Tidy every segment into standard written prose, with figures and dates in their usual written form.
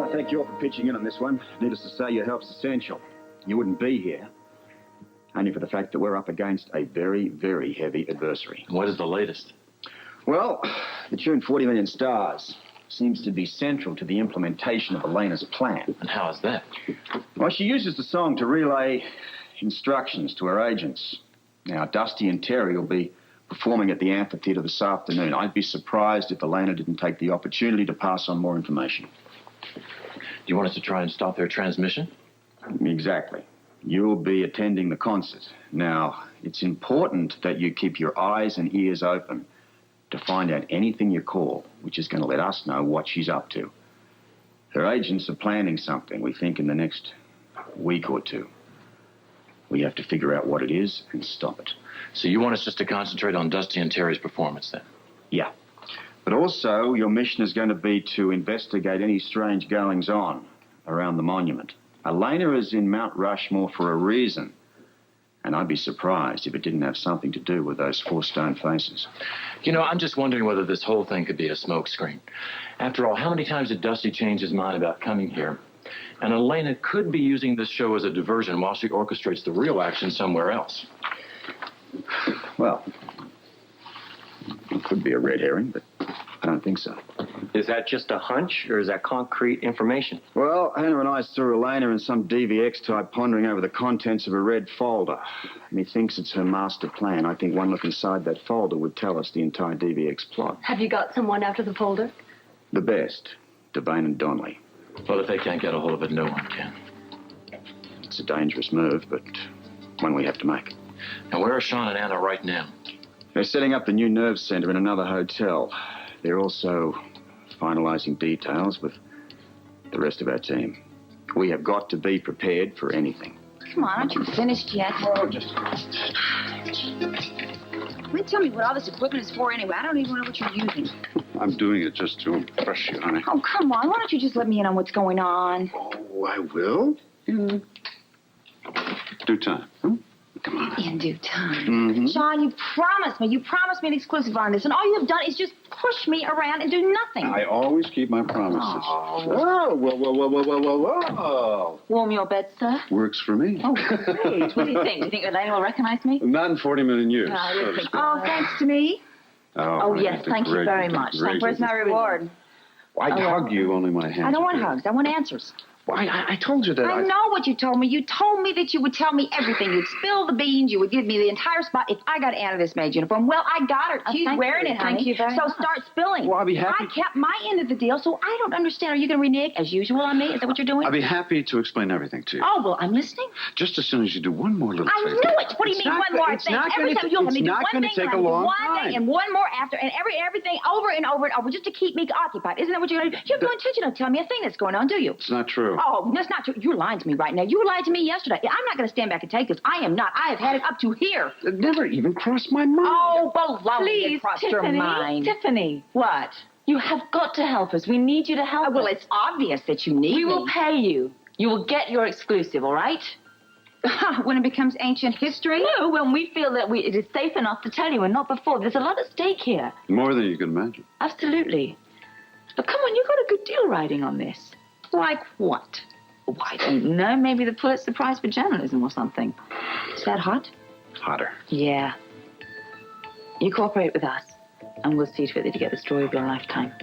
I thank you all for pitching in on this one. Needless to say, your help's essential. You wouldn't be here, only for the fact that we're up against a very, very heavy adversary. What is the latest? Well, the tune 40 Million Stars seems to be central to the implementation of Elena's plan. And how is that? Well, she uses the song to relay instructions to her agents. Now, Dusty and Terry will be performing at the amphitheater this afternoon. I'd be surprised if Elena didn't take the opportunity to pass on more information. Do you want us to try and stop their transmission? Exactly. You'll be attending the concert. Now, it's important that you keep your eyes and ears open to find out anything you call, which is going to let us know what she's up to. Her agents are planning something, we think, in the next week or two. We have to figure out what it is and stop it. So you want us just to concentrate on Dusty and Terry's performance, then? Yeah. But also, your mission is going to be to investigate any strange goings-on around the monument. Elena is in Mount Rushmore for a reason, and I'd be surprised if it didn't have something to do with those 4 stone faces. You know, I'm just wondering whether this whole thing could be a smokescreen. After all, how many times did Dusty change his mind about coming here? And Elena could be using this show as a diversion while she orchestrates the real action somewhere else. Well, it could be a red herring, but I don't think so. Is that just a hunch, or is that concrete information? Well, Hannah and I saw Elena and some DVX type pondering over the contents of a red folder. Methinks it's her master plan. I think one look inside that folder would tell us the entire DVX plot. Have you got someone after the folder? The best, Devane and Donnelly. Well, if they can't get a hold of it, no one can. It's a dangerous move, but one we have to make. And where are Sean and Anna right now? They're setting up the new nerve center in another hotel. They're also finalizing details with the rest of our team. We have got to be prepared for anything. Come on, aren't you finished yet? Oh, just... Wait, tell me what all this equipment is for anyway. I don't even know what you're using. I'm doing it just to impress you, honey. Oh, come on. Why don't you just let me in on what's going on? Oh, I will. In due time. Huh? Come on. In due time. Mm-hmm. Sean, you promised me. You promised me an exclusive on this, and all you have done is just push me around and do nothing. I always keep my promises. Oh. Whoa, whoa, whoa, whoa, whoa, whoa, whoa, whoa. Warm your bed, sir? Works for me. Oh, great. What do you think? Do you think Elaine will recognize me? Not in 40 million years. Oh, thanks to me? Oh, yes, thank you very much. Where's my reward? I'd hug you, only my hands. I don't want hugs. I want answers. Well, I told you that I know what you told me. You told me that you would tell me everything. You'd spill the beans. You would give me the entire spot if I got Anna this maid uniform. Well, I got her. She's wearing it, honey. Thank you very much. So start spilling. Well, I'll be happy. I kept my end of the deal, so I don't understand. Are you going to renege as usual on me? Is that what you're doing? I'll be happy to explain everything to you. Oh, well, I'm listening. Just as soon as you do one more little I favor. knew it. What do you mean one more thing? Every time you'll have me do one thing, take a and long one time. thing, and one more after, and everything over and over and over just to keep me occupied. Isn't that what you're going to do? You have no intention of telling me a thing that's going on, do you? It's not true. Oh, that's not true. You're lying to me right now. You lied to me yesterday. I'm not going to stand back and take this. I am not. I have had it up to here. It never even crossed my mind. Oh, baloney. Please, It crossed Tiffany. your mind. Tiffany. What? You have got to help us. We need you to help Well, us. it's obvious that you need We will me. pay you. You will get your exclusive, all right? When it becomes ancient history? No, when we feel that it is safe enough to tell you and not before. There's a lot at stake here. More than you can imagine. Absolutely. But come on, you've got a good deal riding on this. Like what? Oh, I don't know. Maybe the Pulitzer Prize for journalism or something. Is that hot? Hotter. Yeah. You cooperate with us, and we'll see to it that you get the story of your lifetime.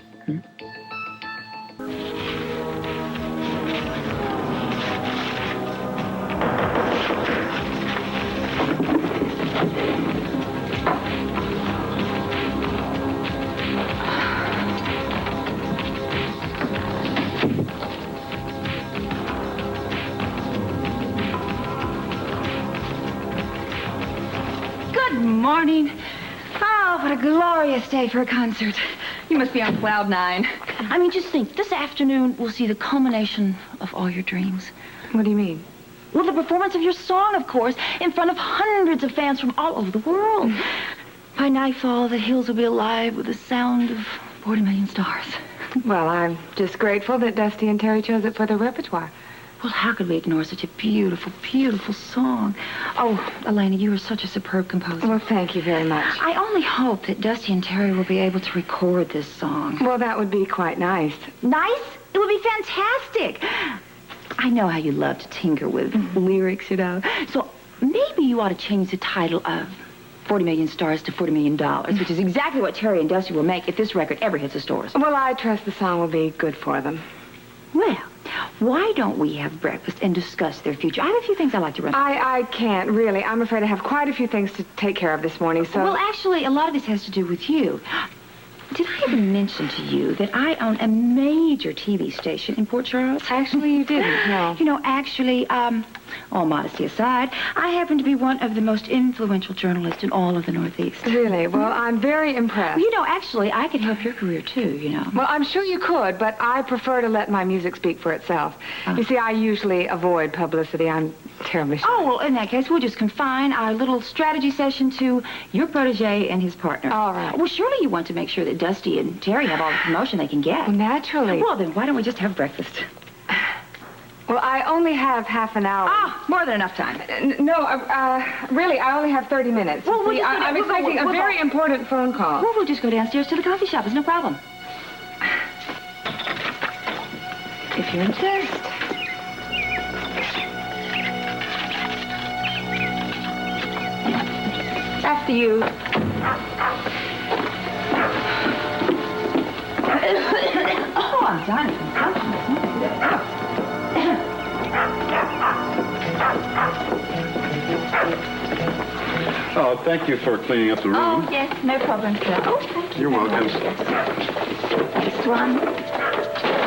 Good morning. Oh, what a glorious day for a concert. You must be on cloud 9. I mean, just think, this afternoon we'll see the culmination of all your dreams. What do you mean? Well, the performance of your song, of course, in front of hundreds of fans from all over the world. By nightfall, the hills will be alive with the sound of 40 million stars. Well, I'm just grateful that Dusty and Terry chose it for their repertoire. Well, how could we ignore such a beautiful, beautiful song? Oh, Elena, you are such a superb composer. Well, thank you very much. I only hope that Dusty and Terry will be able to record this song. Well, that would be quite nice. Nice? It would be fantastic. I know how you love to tinker with lyrics, you know. So maybe you ought to change the title of 40 Million Stars to $40 million, which is exactly what Terry and Dusty will make if this record ever hits the stores. Well, I trust the song will be good for them. Well, why don't we have breakfast and discuss their future? I have a few things I'd like to run. I can't, really. I'm afraid I have quite a few things to take care of this morning, so... Well, actually, a lot of this has to do with you. Did I ever mention to you that I own a major TV station in Port Charles? Actually, you didn't, no. You know, actually, all modesty aside, I happen to be one of the most influential journalists in all of the Northeast. Really? Well, I'm very impressed. Well, you know, actually, I could help your career, too, you know. Well, I'm sure you could, but I prefer to let my music speak for itself. You see, I usually avoid publicity. I'm terribly shy. Oh, well, in that case, we'll just confine our little strategy session to your protege and his partner. All right. Well, surely you want to make sure that Dusty and Terry have all the promotion they can get. Well, naturally. Well, then why don't we just have breakfast? Well, I only have half an hour. Ah, more than enough time. No, really, I only have 30 minutes. Well, we'll See, just go down- I'm we'll go- expecting we'll a go- very important phone call. Well, we'll just go downstairs to the coffee shop. It's no problem. If you insist. After you. Oh, I'm dying from consumption. Oh, thank you for cleaning up the room. Oh, yes, no problem, sir. Oh, thank you. You're welcome. Next one.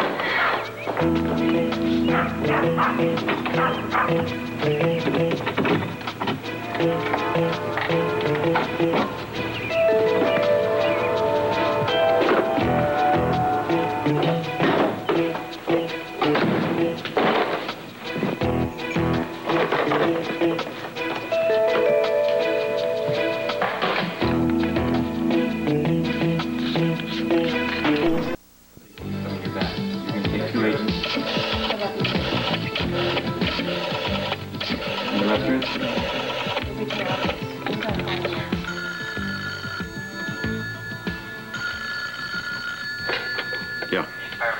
Yeah.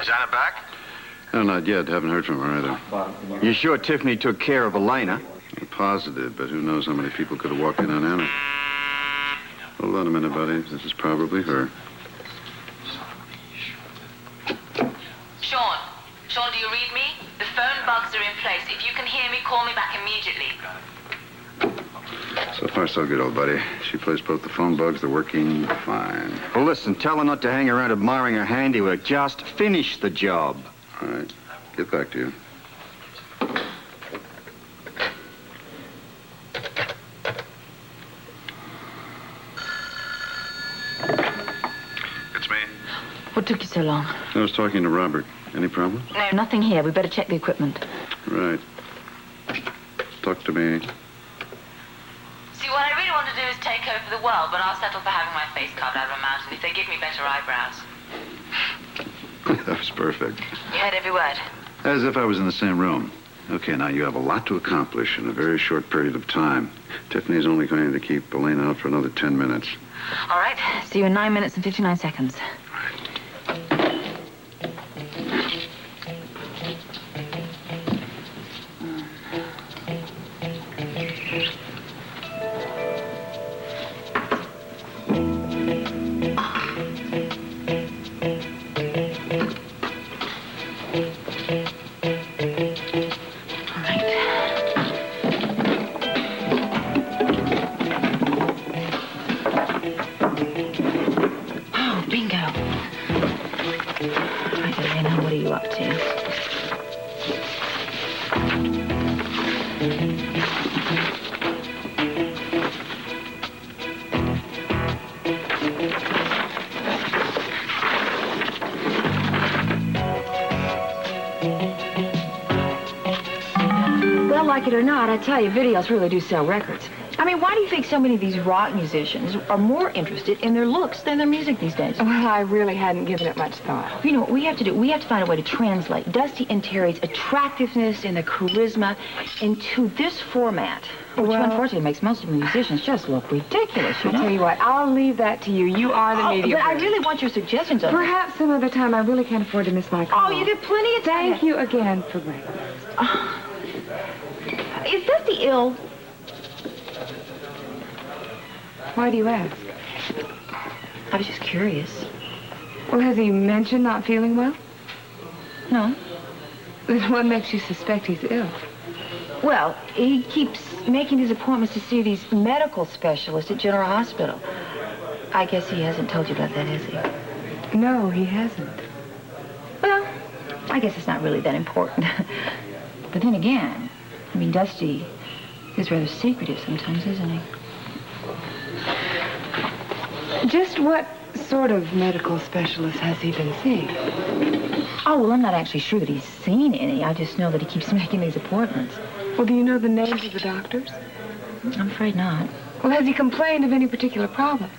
Is Anna back? No, not yet. Haven't heard from her either. You sure Tiffany took care of Elena? I'm positive, but who knows how many people could have walked in on Anna. Hold on a minute, buddy. This is probably her. Sean, do you read me? The phone bugs are in place. If you can hear me, call me back immediately. So far, so good, old buddy. She plays both the phone bugs. They're working fine. Well, listen, tell her not to hang around admiring her handiwork. Just finish the job. All right. Get back to you. It's me. What took you so long? I was talking to Robert. Any problem? No, nothing here. We better check the equipment. Right. Talk to me. See, what I really want to do is take over the world, but I'll settle for having my face carved out of a mountain if they give me better eyebrows. That was perfect. You heard every word. As if I was in the same room. Okay, now you have a lot to accomplish in a very short period of time. Tiffany's only going to keep Elena out for another 10 minutes. All right. See you in 9 minutes and 59 seconds. Well, like it or not, I tell you, videos really do sell records. I mean, why do you think so many of these rock musicians are more interested in their looks than their music these days? Well, I really hadn't given it much thought. You know what we have to do? We have to find a way to translate Dusty and Terry's attractiveness and their charisma into this format, which unfortunately makes most of the musicians just look ridiculous, you know? I'll tell you what, I'll leave that to you. You are the media. But I really want your suggestions on Perhaps some other time. I really can't afford to miss my call. Oh, you get plenty of time. Thank you again for breakfast. Is Dusty ill? Why do you ask? I was just curious. Well, has he mentioned not feeling well? No. Then what makes you suspect he's ill? Well, he keeps making his appointments to see these medical specialists at General Hospital. I guess he hasn't told you about that, has he? No, he hasn't. Well, I guess it's not really that important. But then again, I mean, Dusty is rather secretive sometimes, isn't he? Just what sort of medical specialist has he been seeing? Oh, well, I'm not actually sure that he's seen any. I just know that he keeps making these appointments. Well, do you know the names of the doctors? I'm afraid not. Well, has he complained of any particular problem?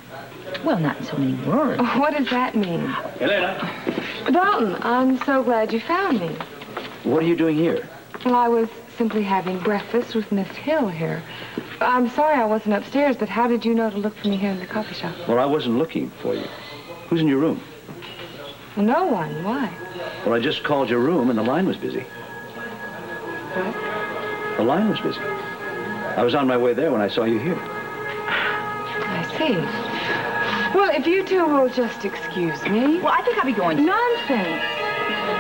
Well, not in so many words. Oh, what does that mean? Elena, Dalton, I'm so glad you found me. what are you doing here? Well, I was simply having breakfast with Miss Hill here. I'm sorry I wasn't upstairs, but how did you know to look for me here in the coffee shop? Well, I wasn't looking for you. Who's in your room? Well, no one. Why? Well, I just called your room and the line was busy. What? The line was busy. I was on my way there when I saw you here. I see. Well, if you two will just excuse me. Well, I think I'll be going. Nonsense.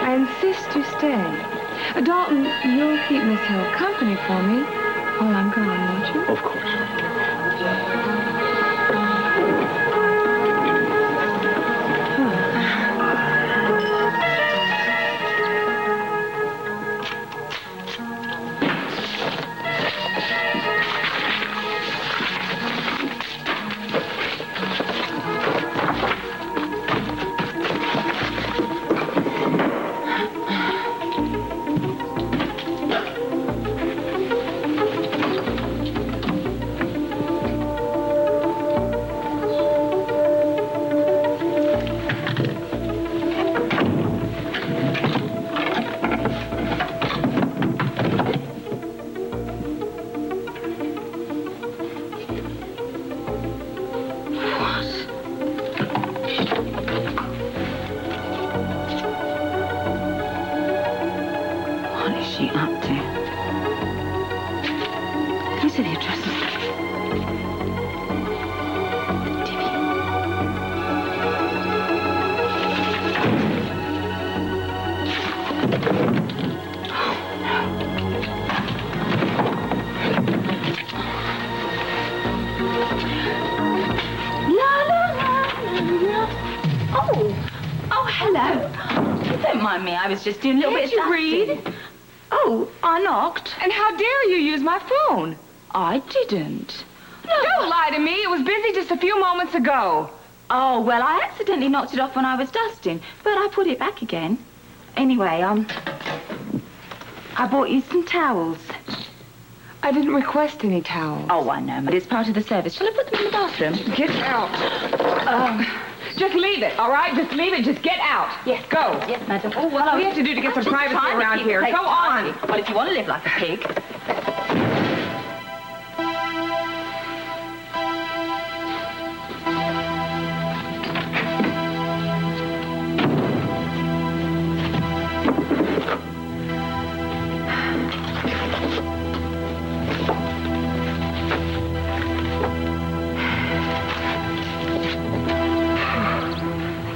I insist you stay. Dalton, you'll keep Miss Hill company for me while I'm gone, won't you? Of course. I was just doing a little bit of Can't you read? Oh, I knocked. And how dare you use my phone? I didn't. Don't lie to me. It was busy just a few moments ago. Oh, well, I accidentally knocked it off when I was dusting, but I put it back again. Anyway, I bought you some towels. I didn't request any towels. Oh, I know, but it's part of the service. Shall I put them in the bathroom? Get out. Just leave it, all right? Just leave it. Just get out. Yes. Go. Yes, madam. Oh, well, What do you have to do to get some privacy around here? Go on. Well, if you want to live like a pig.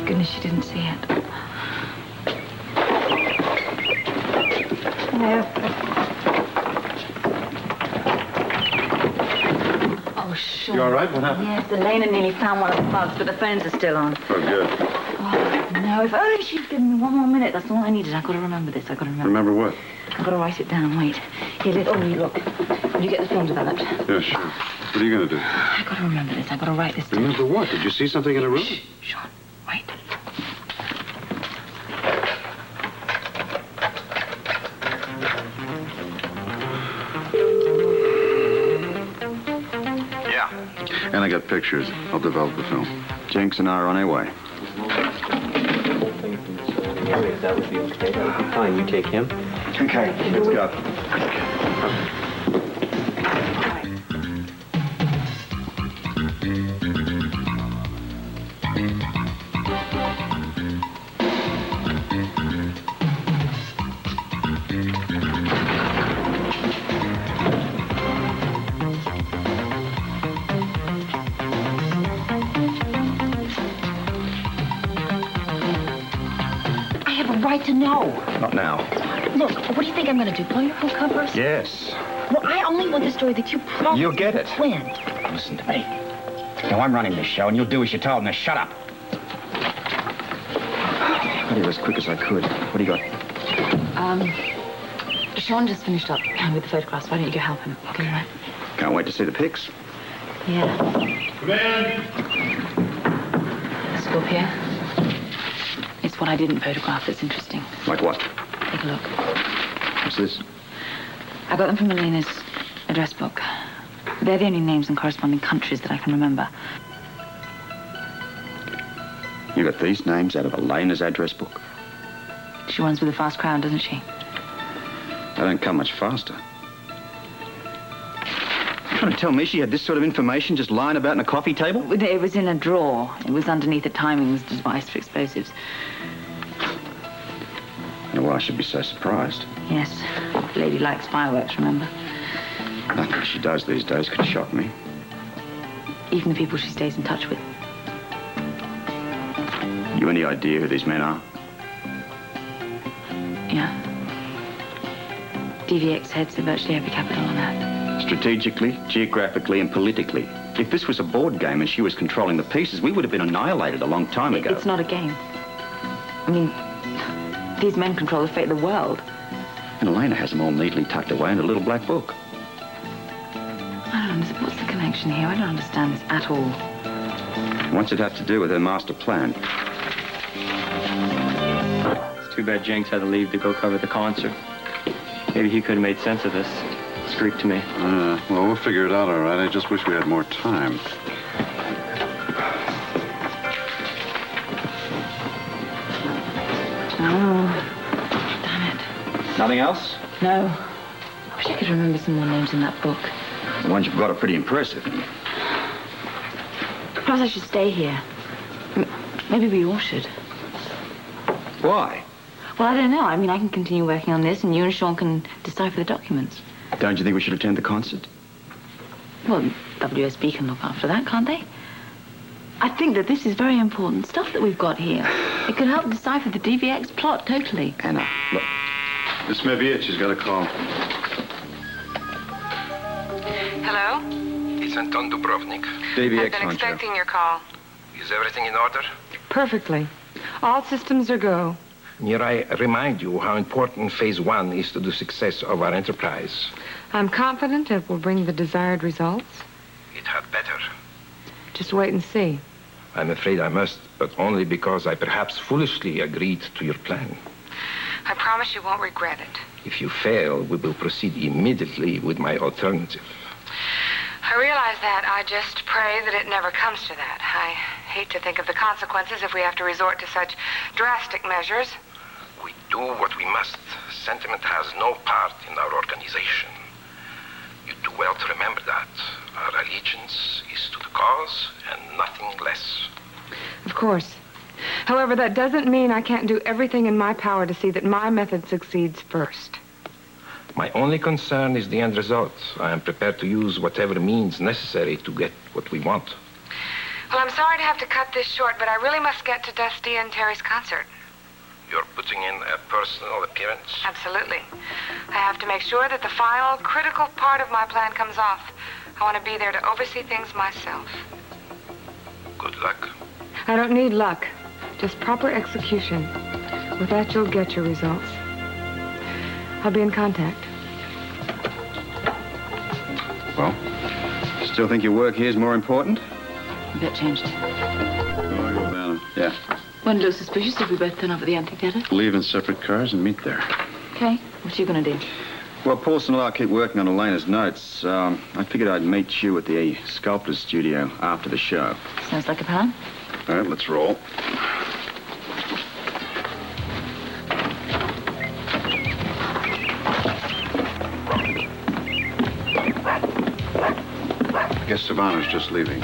Goodness, she didn't see it. Oh, sure. You all right? What happened? Yes, Elena nearly found one of the bugs, but the phones are still on. Oh, good. Oh, no, if only she'd given me one more minute. That's all I needed. I've got to remember this. I've got to remember. Remember what? I've got to write it down. Wait. Here, look. Will you get the film developed? Yeah, sure. What are you going to do? I've got to remember this. I've got to write this down. Remember what? Did you see something in the room? Shh, Sean, wait. And I got pictures. I'll develop the film. Jenks and I are on our way. That would be okay. That would be fine. You take him. Okay, let's go. Right to know. Not now. Look, what do you think I'm going to do? Blow your book covers? Yes. Well, I only want the story that you promised. You'll get it. When? Listen to me. Now, I'm running this show, and you'll do as you're told. Now, shut up. I got here as quick as I could. What do you got? Sean just finished up with the photographs. Why don't you go help him? Okay. Right. Can't wait to see the pics. Yeah. Come in. Scorpio. It's what I didn't photograph that's interesting. Like what? Take a look. What's this? I got them from Elena's address book. They're the only names in corresponding countries that I can remember. You got these names out of Elena's address book? She runs with a fast crowd, doesn't she? They don't come much faster. You're trying to tell me she had this sort of information just lying about in a coffee table? It was in a drawer. It was underneath a timings device for explosives. Now, why I should be so surprised. Yes. The lady likes fireworks, remember? Nothing she does these days could shock me. Even the people she stays in touch with. You any idea who these men are? Yeah. DVX heads of virtually every capital on Earth. Strategically, geographically, and politically. If this was a board game and she was controlling the pieces, we would have been annihilated a long time ago. It's not a game. I mean, these men control the fate of the world. And Elena has them all neatly tucked away in a little black book. I don't understand. What's the connection here? I don't understand this at all. What's it have to do with her master plan? It's too bad Jenks had to leave to go cover the concert. Maybe he could have made sense of this. It's Greek to me. Well, we'll figure it out, all right. I just wish we had more time. Oh, damn it. Nothing else? No. I wish I could remember some more names in that book. The ones you've got are pretty impressive. Perhaps I should stay here. Maybe we all should. Why? Well, I don't know. I mean, I can continue working on this, and you and Sean can decipher the documents. Don't you think we should attend the concert? Well, WSB can look after that, can't they? I think that this is very important stuff that we've got here. It could help decipher the DVX plot totally. Anna, look. This may be it. She's got a call. Hello? It's Anton Dubrovnik. DVX I've been Honcho. expecting your call. Is everything in order? Perfectly. All systems are go. May I remind you how important phase 1 is to the success of our enterprise? I'm confident it will bring the desired results. It had better. Just wait and see. I'm afraid I must, but only because I perhaps foolishly agreed to your plan. I promise you won't regret it. If you fail, we will proceed immediately with my alternative. I realize that. I just pray that it never comes to that. I hate to think of the consequences if we have to resort to such drastic measures. We do what we must. Sentiment has no part in our organization. You do well to remember that. Our allegiance is to the cause and nothing less. Of course. However, that doesn't mean I can't do everything in my power to see that my method succeeds first. My only concern is the end result. I am prepared to use whatever means necessary to get what we want. Well, I'm sorry to have to cut this short, but I really must get to Dusty and Terry's concert. You're putting in a personal appearance? Absolutely. I have to make sure that the final, critical part of my plan comes off. I want to be there to oversee things myself. Good luck. I don't need luck, just proper execution. With that, you'll get your results. I'll be in contact. Well, still think your work here is more important? A bit changed. Yeah. Wouldn't look suspicious if we both turn up at the amphitheater. Leave in separate cars and meet there. Okay. What you gonna do? Well, Paulson and I'll keep working on Elena's notes. I figured I'd meet you at the sculptor's studio after the show. Sounds like a plan. All right, let's roll. I guess Savannah's just leaving.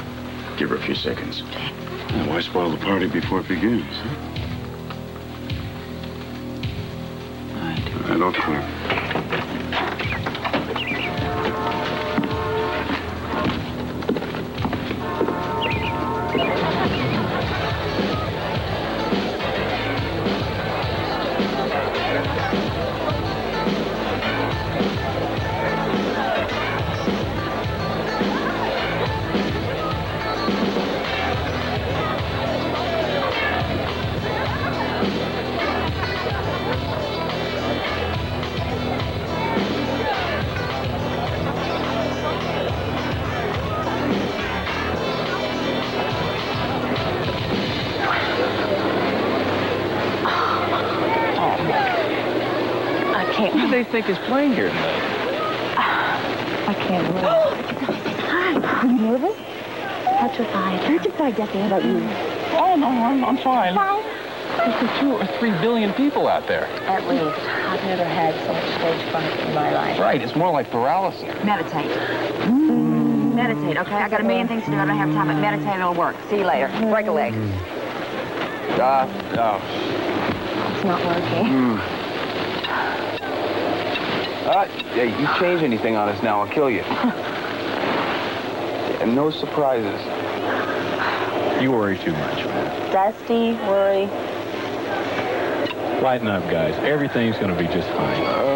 Give her a few seconds. Yeah, why spoil the party before it begins, huh? All right, all clear. Who do they think is playing here tonight? I can't believe it. Hi. Are you nervous? Petrified. Petrified, Ducky. How about you? Oh, no, I'm fine. Fine. There's 2 or 3 billion people out there. At least. I've never had so much stage fright in my life. Right, it's more like paralysis. Meditate. Meditate, okay? I got a million things to do. I don't have time, but meditate, it'll work. See you later. Break a leg. No. It's not working. Yeah, you change anything on us now, I'll kill you. And no surprises. You worry too much, man. Dusty, worry. Lighten up, guys. Everything's gonna be just fine.